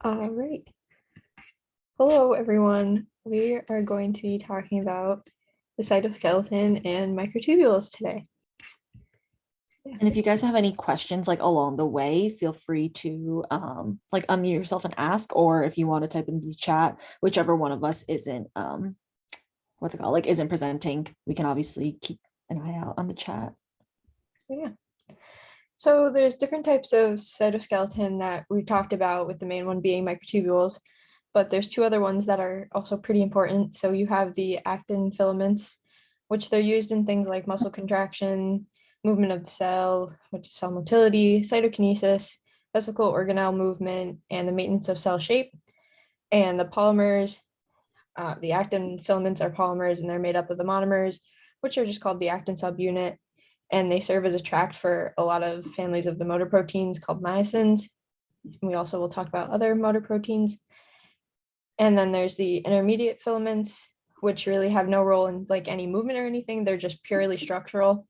All right. Hello, everyone. We are going to be talking about the cytoskeleton and microtubules today. And if you guys have any questions like along the way, feel free to like unmute yourself and ask, or if you want to type into the chat, whichever one of us isn't what's it called, like isn't presenting, we can obviously keep an eye out on the chat. Yeah. So there's different types of cytoskeleton that we talked about, with the main one being microtubules, but there's two other ones that are also pretty important. So you have the actin filaments, which they're used in things like muscle contraction, movement of the cell, which is cell motility, cytokinesis, vesicle organelle movement, and the maintenance of cell shape. And the polymers, the actin filaments are polymers, and they're made up of the monomers, which are just called the actin subunit. And they serve as a tract for a lot of families of the motor proteins called myosins. And we also will talk about other motor proteins. And then there's the intermediate filaments, which really have no role in like any movement or anything. They're just purely structural,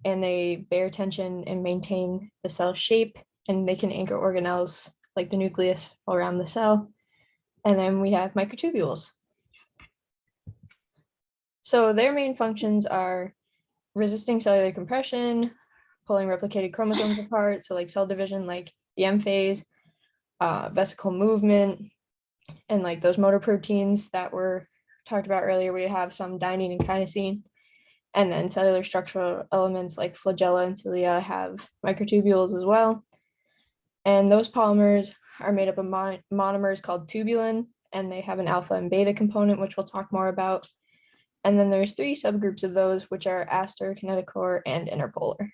and they bear tension and maintain the cell shape, and they can anchor organelles like the nucleus around the cell. And then we have microtubules. So their main functions are resisting cellular compression, pulling replicated chromosomes apart, so like cell division, like the M phase, vesicle movement, and like those motor proteins that were talked about earlier. We have some dynein and kinesin, and then cellular structural elements like flagella and cilia have microtubules as well. And those polymers are made up of monomers called tubulin, and they have an alpha and beta component, which we'll talk more about. And then there's three subgroups of those, which are aster, kinetochore, and interpolar.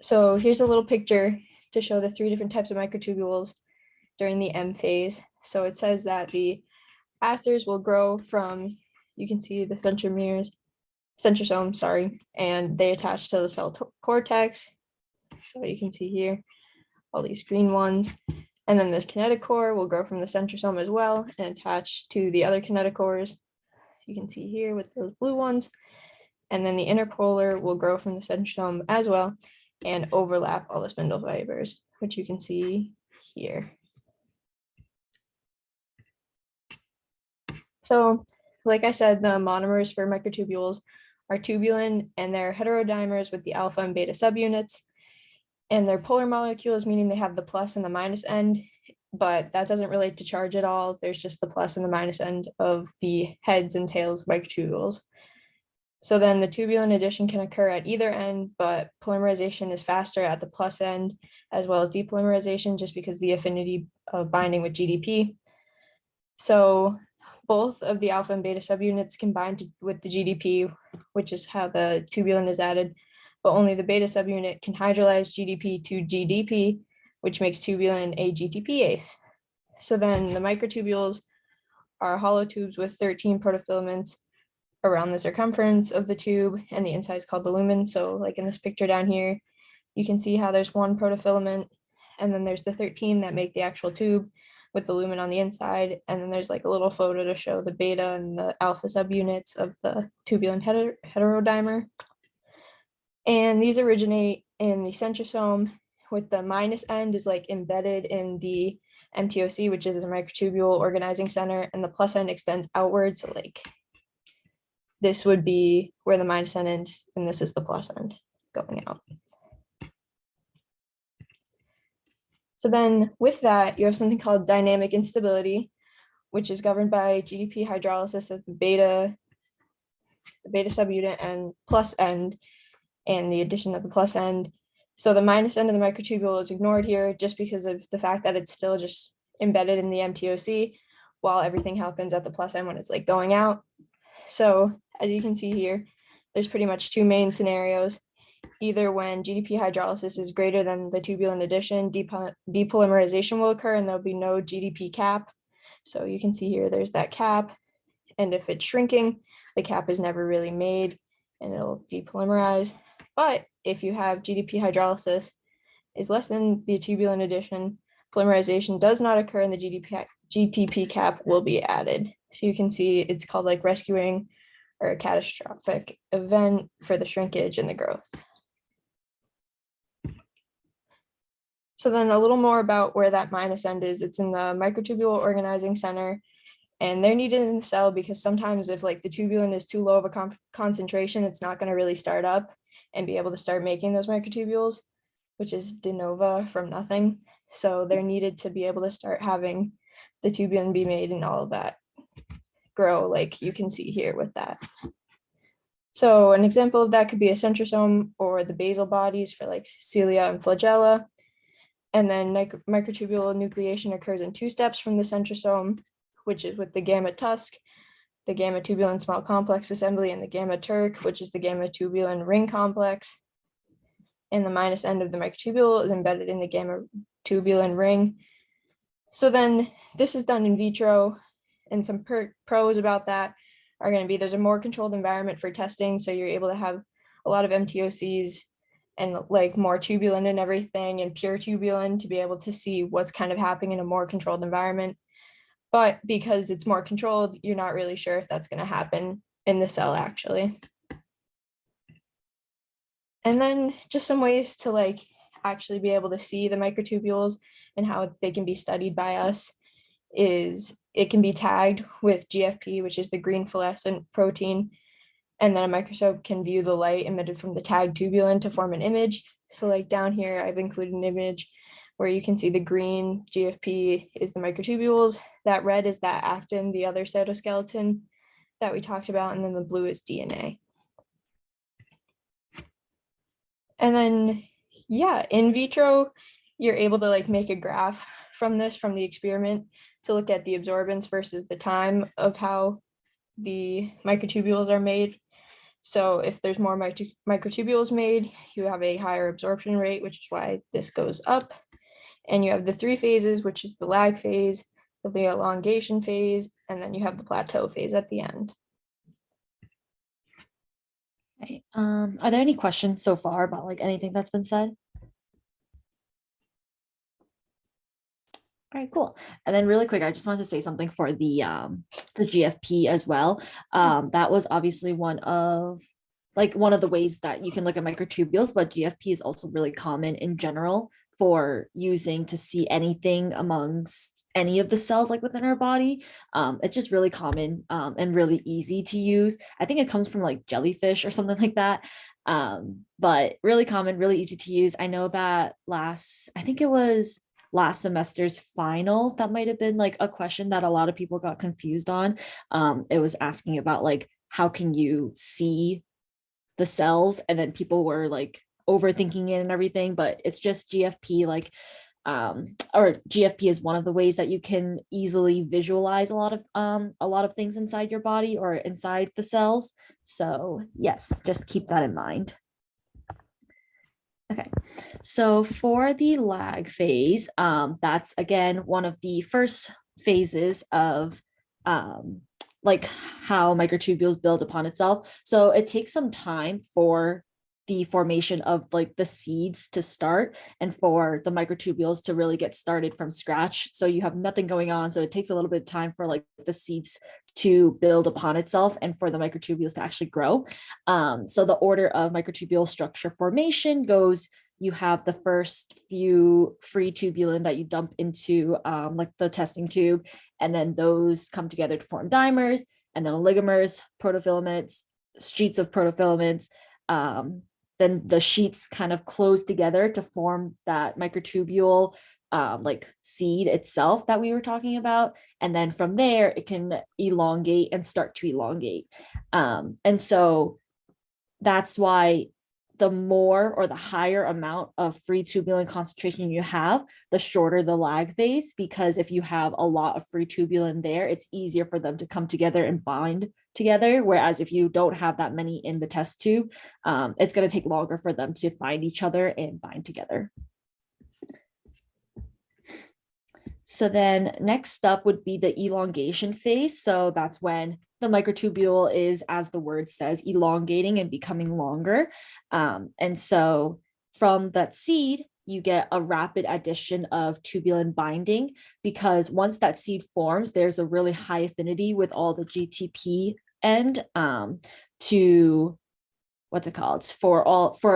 So here's a little picture to show the three different types of microtubules during the M phase. So it says that the asters will grow from, you can see the centrosome, and they attach to the cell cortex. So you can see here all these green ones. And then the kinetochore will grow from the centrosome as well and attach to the other kinetochores. You can see here with those blue ones. And then the interpolar will grow from the centrosome as well and overlap all the spindle fibers, which you can see here. So, like I said, the monomers for microtubules are tubulin, and they're heterodimers with the alpha and beta subunits. And they're polar molecules, meaning they have the plus and the minus end, but that doesn't relate to charge at all. There's just the plus and the minus end of the heads and tails of microtubules. So then the tubulin addition can occur at either end, but polymerization is faster at the plus end, as well as depolymerization, just because the affinity of binding with GDP. So both of the alpha and beta subunits combine with the GDP, which is how the tubulin is added, but only the beta subunit can hydrolyze GDP to GDP, which makes tubulin a GTPase. So then the microtubules are hollow tubes with 13 protofilaments around the circumference of the tube, and the inside is called the lumen. So like in this picture down here, you can see how there's one protofilament, and then there's the 13 that make the actual tube with the lumen on the inside, and then there's like a little photo to show the beta and the alpha subunits of the tubulin heterodimer. And these originate in the centrosome, with the minus end is like embedded in the MTOC, which is a microtubule organizing center, and the plus end extends outward. So like this would be where the minus end ends, and this is the plus end going out. So then with that, you have something called dynamic instability, which is governed by GDP hydrolysis of the beta subunit and plus end, and the addition of the plus end. So the minus end of the microtubule is ignored here just because of the fact that it's still just embedded in the MTOC, while everything happens at the plus end when it's like going out. So as you can see here, there's pretty much two main scenarios. Either when GDP hydrolysis is greater than the tubulin addition, depolymerization will occur and there'll be no GDP cap. So you can see here, there's that cap. And if it's shrinking, the cap is never really made and it'll depolymerize. But if you have GDP hydrolysis is less than the tubulin addition, polymerization does not occur and the GTP cap will be added. So you can see it's called like rescuing or a catastrophic event for the shrinkage and the growth. So then a little more about where that minus end is. It's in the microtubule organizing center, and they're needed in the cell because sometimes if like the tubulin is too low of a concentration, it's not going to really start up and be able to start making those microtubules, which is de novo from nothing. So they're needed to be able to start having the tubulin be made and all of that grow, like you can see here with that. So an example of that could be a centrosome or the basal bodies for like cilia and flagella. And then microtubule nucleation occurs in 2 steps from the centrosome, which is with the gamma tusk, the gamma tubulin small complex assembly, and the gamma turk, which is the gamma tubulin ring complex. And the minus end of the microtubule is embedded in the gamma tubulin ring. So then this is done in vitro, and some pros about that are going to be there's a more controlled environment for testing, so you're able to have a lot of MTOCs and like more tubulin and everything and pure tubulin to be able to see what's kind of happening in a more controlled environment. But because it's more controlled, you're not really sure if that's going to happen in the cell actually. And then just some ways to like actually be able to see the microtubules and how they can be studied by us is it can be tagged with GFP, which is the green fluorescent protein, and then a microscope can view the light emitted from the tagged tubulin to form an image. So like down here, I've included an image where you can see the green GFP is the microtubules, that red is that actin, the other cytoskeleton that we talked about, and then the blue is DNA. And then, yeah, in vitro, you're able to like make a graph from this, from the experiment, to look at the absorbance versus the time of how the microtubules are made. So if there's more microtubules made, you have a higher absorption rate, which is why this goes up. And you have the 3 phases, which is the lag phase, the elongation phase, and then you have the plateau phase at the end. Okay. Are there any questions so far about like anything that's been said? All right, cool. And then really quick, I just wanted to say something for the GFP as well. That was obviously one of the ways that you can look at microtubules, but GFP is also really common in general for using to see anything amongst any of the cells like within our body. It's just really common and really easy to use. I think it comes from like jellyfish or something like that. But really common, really easy to use. I know that I think it was last semester's final, that might have been like a question that a lot of people got confused on. It was asking about like how can you see the cells, and then people were like overthinking it and everything, but it's just GFP, like or GFP is one of the ways that you can easily visualize a lot of things inside your body or inside the cells. So yes, just keep that in mind. Okay, so for the lag phase, that's again one of the first phases of like how microtubules build upon itself. So it takes some time for the formation of like the seeds to start and for the microtubules to really get started from scratch. So you have nothing going on. So it takes a little bit of time for like the seeds to build upon itself and for the microtubules to actually grow. So the order of microtubule structure formation goes, you have the first few free tubulin that you dump into like the testing tube, and then those come together to form dimers, and then oligomers, protofilaments, sheets of protofilaments. Then the sheets kind of close together to form that microtubule like seed itself that we were talking about. And then from there, it can elongate and start to elongate. And so that's why the more or the higher amount of free tubulin concentration you have, the shorter the lag phase, because if you have a lot of free tubulin there, it's easier for them to come together and bind together. Whereas if you don't have that many in the test tube, it's going to take longer for them to find each other and bind together. So then next up would be the elongation phase. So that's when the microtubule is, as the word says, elongating and becoming longer. And so from that seed, you get a rapid addition of tubulin binding, because once that seed forms, there's a really high affinity with all the GTP end to what's it called, for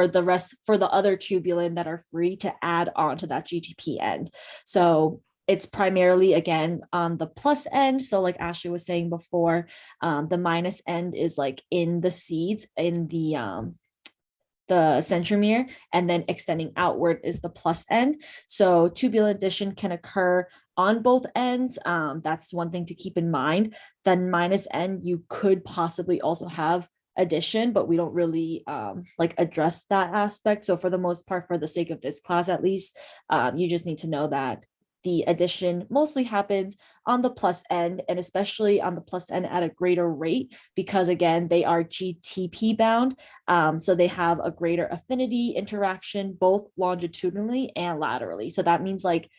the other tubulin that are free to add on to that GTP end. So it's primarily again on the plus end. So like Ashley was saying before, the minus end is like in the seeds in the centromere, and then extending outward is the plus end. So tubulin addition can occur on both ends. That's one thing to keep in mind. Then minus end, you could possibly also have addition, but we don't really like address that aspect. So for the most part, for the sake of this class at least, you just need to know that the addition mostly happens on the plus end, and especially on the plus end at a greater rate, because again, they are GTP bound. So they have a greater affinity interaction, both longitudinally and laterally. So that means like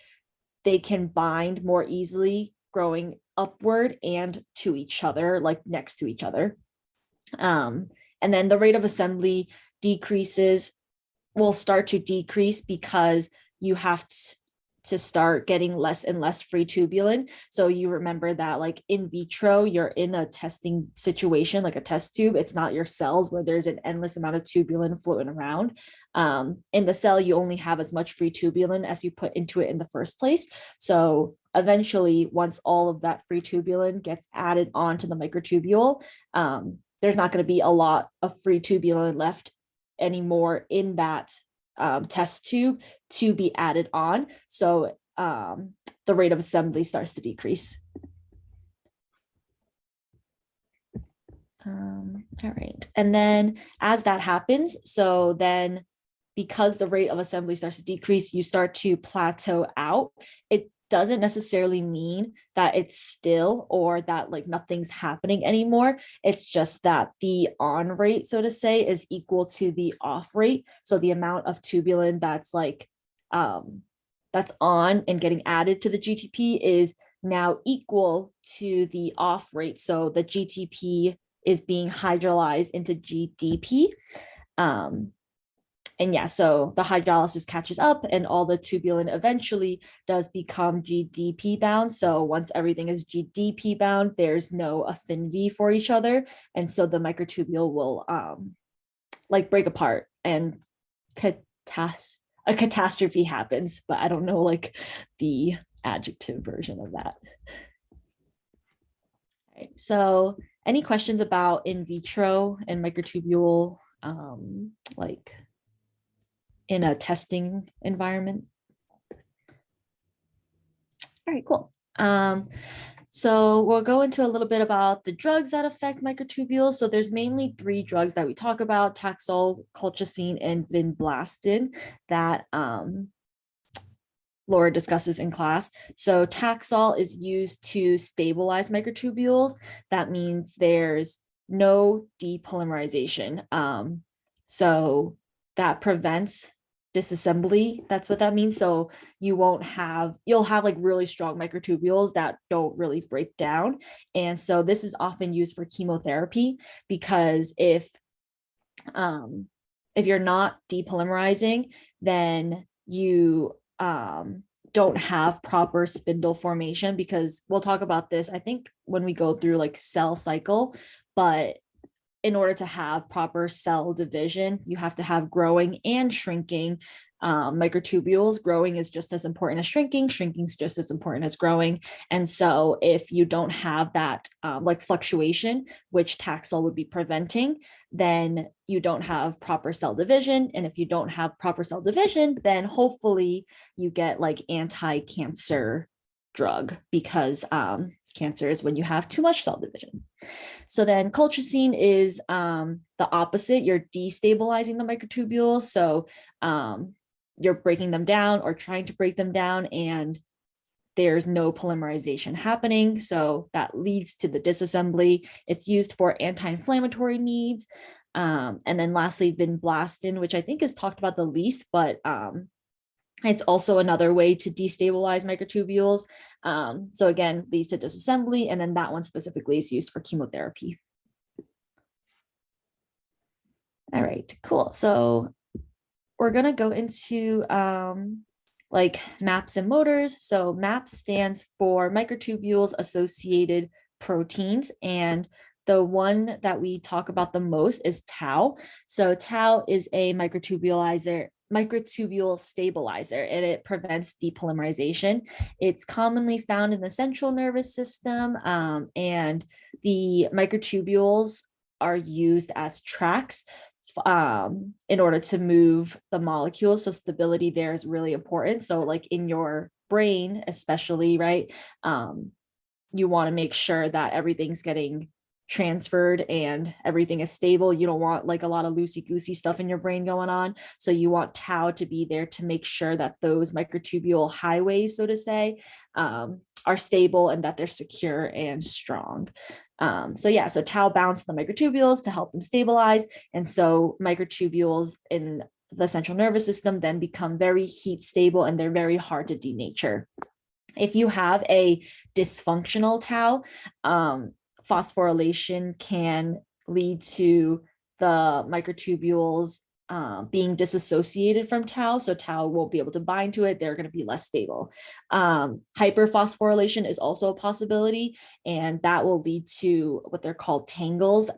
they can bind more easily growing upward and to each other, like next to each other. And then the rate of assembly will start to decrease because you have to start getting less and less free tubulin. So you remember that like in vitro, you're in a testing situation, like a test tube. It's not your cells where there's an endless amount of tubulin floating around. In the cell, you only have as much free tubulin as you put into it in the first place. So eventually, once all of that free tubulin gets added onto the microtubule, there's not going to be a lot of free tubulin left anymore in that test tube to be added on. So the rate of assembly starts to decrease. All right. And then as that happens, so then because the rate of assembly starts to decrease, you start to plateau out. It doesn't necessarily mean that it's still or that like nothing's happening anymore. It's just that the on rate, so to say, is equal to the off rate. So the amount of tubulin that's like that's on and getting added to the GTP is now equal to the off rate. So the GTP is being hydrolyzed into GDP. And yeah, so the hydrolysis catches up and all the tubulin eventually does become GDP bound. So once everything is GDP bound, there's no affinity for each other. And so the microtubule will like break apart and a catastrophe happens, but I don't know like the adjective version of that. All right, so any questions about in vitro and microtubule like in a testing environment? All right, cool. So we'll go into a little bit about the drugs that affect microtubules. So there's mainly 3 drugs that we talk about: Taxol, colchicine, and vinblastine that Laura discusses in class. So Taxol is used to stabilize microtubules. That means there's no depolymerization. So that prevents disassembly. That's what that means. So you'll have like really strong microtubules that don't really break down. And so this is often used for chemotherapy, because if you're not depolymerizing, then you don't have proper spindle formation, because we'll talk about this, I think, when we go through like cell cycle. But in order to have proper cell division, you have to have growing and shrinking microtubules. Growing is just as important as shrinking. Shrinking is just as important as growing. And so if you don't have that like fluctuation, which Taxol would be preventing, then you don't have proper cell division. And if you don't have proper cell division, then hopefully you get like anti-cancer drug, because cancer is when you have too much cell division. So then colchicine is the opposite. You're destabilizing the microtubules. So you're breaking them down or trying to break them down, and there's no polymerization happening. So that leads to the disassembly. It's used for anti-inflammatory needs. And then lastly, vinblastine, which I think is talked about the least, but it's also another way to destabilize microtubules. So again, leads to disassembly, and then that one specifically is used for chemotherapy. All right, cool. So we're gonna go into like MAPS and motors. So MAPS stands for microtubules associated proteins, and The one that we talk about the most is tau. So tau is a microtubule stabilizer, and it prevents depolymerization. It's commonly found in the central nervous system, and the microtubules are used as tracks in order to move the molecules. So stability there is really important. So like in your brain, especially, right? You want to make sure that everything's getting transferred and everything is stable. You don't want like a lot of loosey goosey stuff in your brain going on. So you want tau to be there to make sure that those microtubule highways, so to say, are stable and that they're secure and strong. So tau bounds the microtubules to help them stabilize. And so microtubules in the central nervous system then become very heat stable, and they're very hard to denature. If you have a dysfunctional tau, phosphorylation can lead to the microtubules being disassociated from tau, so tau won't be able to bind to it. They're going to be less stable. Hyperphosphorylation is also a possibility, and that will lead to what they're called tangles.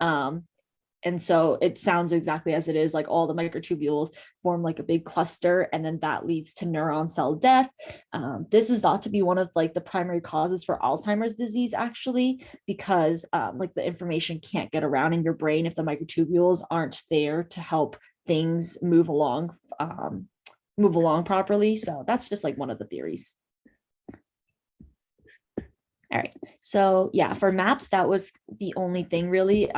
And so it sounds exactly as it is, like all the microtubules form like a big cluster, and then that leads to neuron cell death. This is thought to be one of like the primary causes for Alzheimer's disease, actually, because like the information can't get around in your brain if the microtubules aren't there to help things move along properly. So that's just like one of the theories. All right, so yeah, for maps, that was the only thing really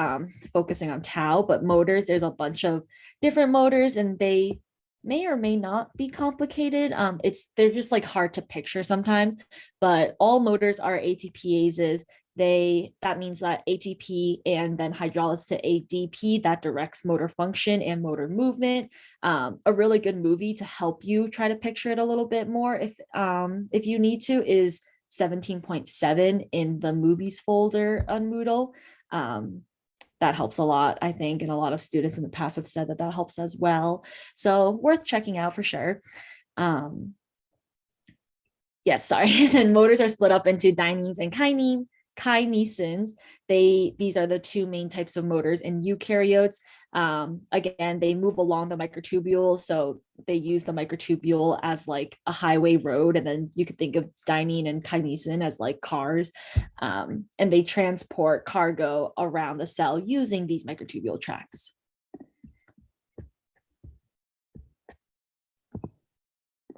focusing on tau, but motors, there's a bunch of different motors, and they may or may not be complicated. They're just like hard to picture sometimes, but all motors are ATPases. That means that ATP and then hydrolysis to ADP that directs motor function and motor movement. A really good movie to help you try to picture it a little bit more, if you need to, is 17.7 in the movies folder on Moodle. That helps a lot, I think, and a lot of students in the past have said that helps as well. So worth checking out for sure. Yes, sorry. And then motors are split up into dyneins and kinesins. These are the two main types of motors in eukaryotes. Again, they move along the microtubules, so they use the microtubule as like a highway road, and then you could think of dynein and kinesin as like cars, and they transport cargo around the cell using these microtubule tracks.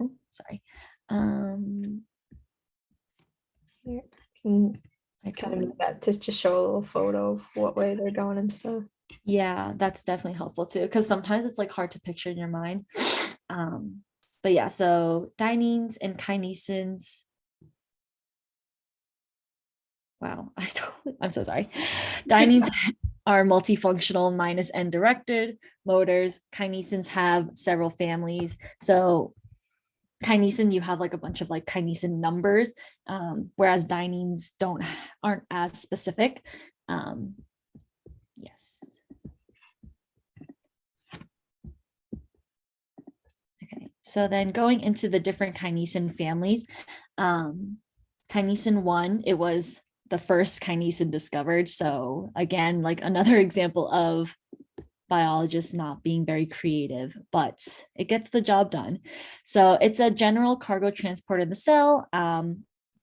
Oh, sorry. Here, I can kind of make that to just show a little photo of what way they're going and stuff. Yeah, that's definitely helpful too, because sometimes it's like hard to picture in your mind. But yeah, so dyneins and kinesins. Wow, I'm so sorry. Dyneins are multifunctional minus N directed motors. Kinesins have several families. So kinesin, you have like a bunch of like kinesin numbers, whereas dyneins aren't as specific. Yes. Okay, so then going into the different kinesin families, kinesin 1, it was the first kinesin discovered. So again, like another example of biologists not being very creative, but it gets the job done. So it's a general cargo transport in the cell.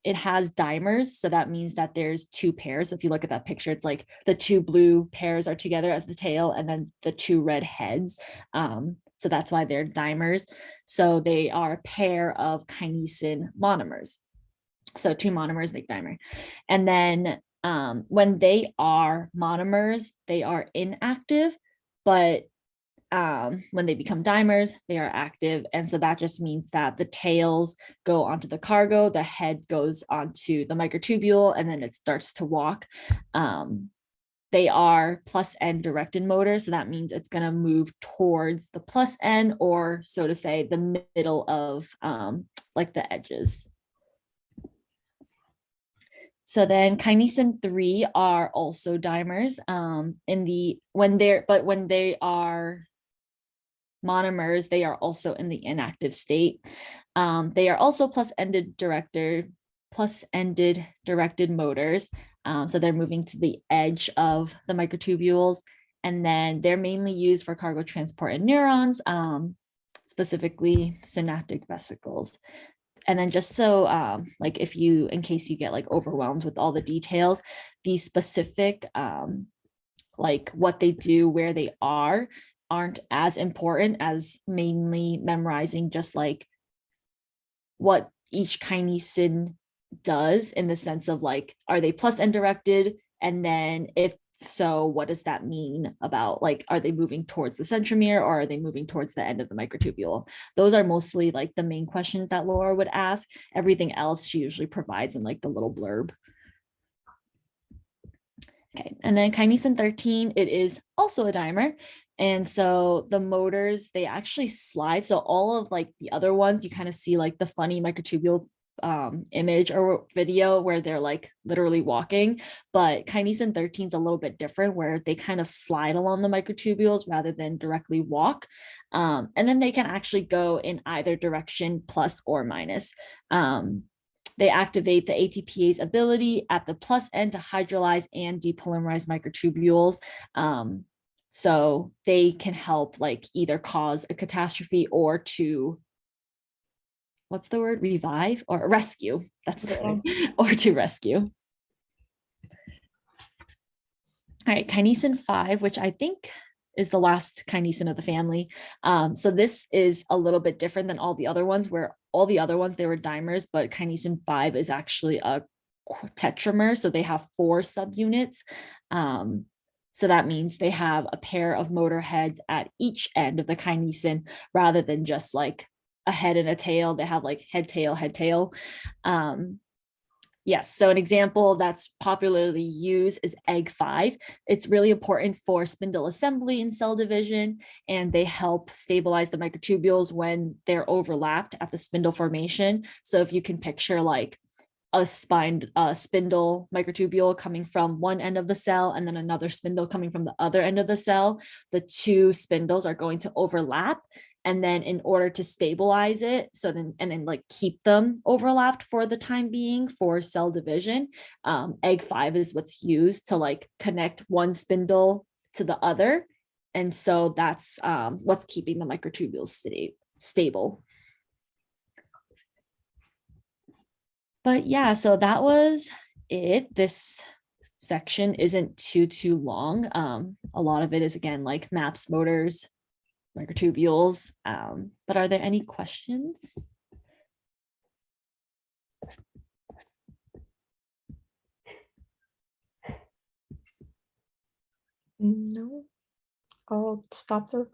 It has dimers, so that means that there's two pairs. If you look at that picture, it's like the two blue pairs are together as the tail, and then the two red heads. So that's why they're dimers. So they are a pair of kinesin monomers. So two monomers make dimer. And then when they are monomers, they are inactive, but when they become dimers, they are active. And so that just means that the tails go onto the cargo, the head goes onto the microtubule, and then it starts to walk. They are plus N directed motors. So that means it's going to move towards the plus N, or so to say, the middle of like the edges. So then kinesin 3 are also dimers when they are monomers, they are also in the inactive state. They are also plus ended directed motors. So they're moving to the edge of the microtubules, and then they're mainly used for cargo transport in neurons, specifically synaptic vesicles. And then just so like if you, in case you get like overwhelmed with all the details, these specific like what they do, where they aren't as important as mainly memorizing just like what each kinesin does, in the sense of like, are they plus end directed? And then if so, what does that mean about like, are they moving towards the centromere or are they moving towards the end of the microtubule? Those are mostly like the main questions that Laura would ask. Everything else she usually provides in like the little blurb. Okay, and then kinesin 13, it is also a dimer. And so the motors, they actually slide. So all of like the other ones, you kind of see like the funny microtubule image or video where they're like literally walking, but kinesin 13 is a little bit different, where they kind of slide along the microtubules rather than directly walk. And then they can actually go in either direction, plus or minus. They activate the ATPase ability at the plus end to hydrolyze and depolymerize microtubules. So they can help like either cause a catastrophe or to, what's the word, revive or rescue. That's the word, or to rescue. All right, kinesin 5, which I think is the last kinesin of the family. So this is a little bit different than all the other ones, where all the other ones, they were dimers, but kinesin 5 is actually a tetramer. So they have 4 subunits. So that means they have a pair of motor heads at each end of the kinesin, rather than just like a head and a tail. They have like head, tail, head, tail. Yes, so an example that's popularly used is egg 5. It's really important for spindle assembly and cell division, and they help stabilize the microtubules when they're overlapped at the spindle formation. So if you can picture like a spindle microtubule coming from one end of the cell and then another spindle coming from the other end of the cell, the 2 spindles are going to overlap. And then in order to stabilize it, so then, and then like keep them overlapped for the time being for cell division, egg 5 is what's used to like connect one spindle to the other. And so that's what's keeping the microtubules stable. But yeah, so that was it. This section isn't too long. A lot of it is, again, like maps, motors, microtubules. But are there any questions? No, I'll stop the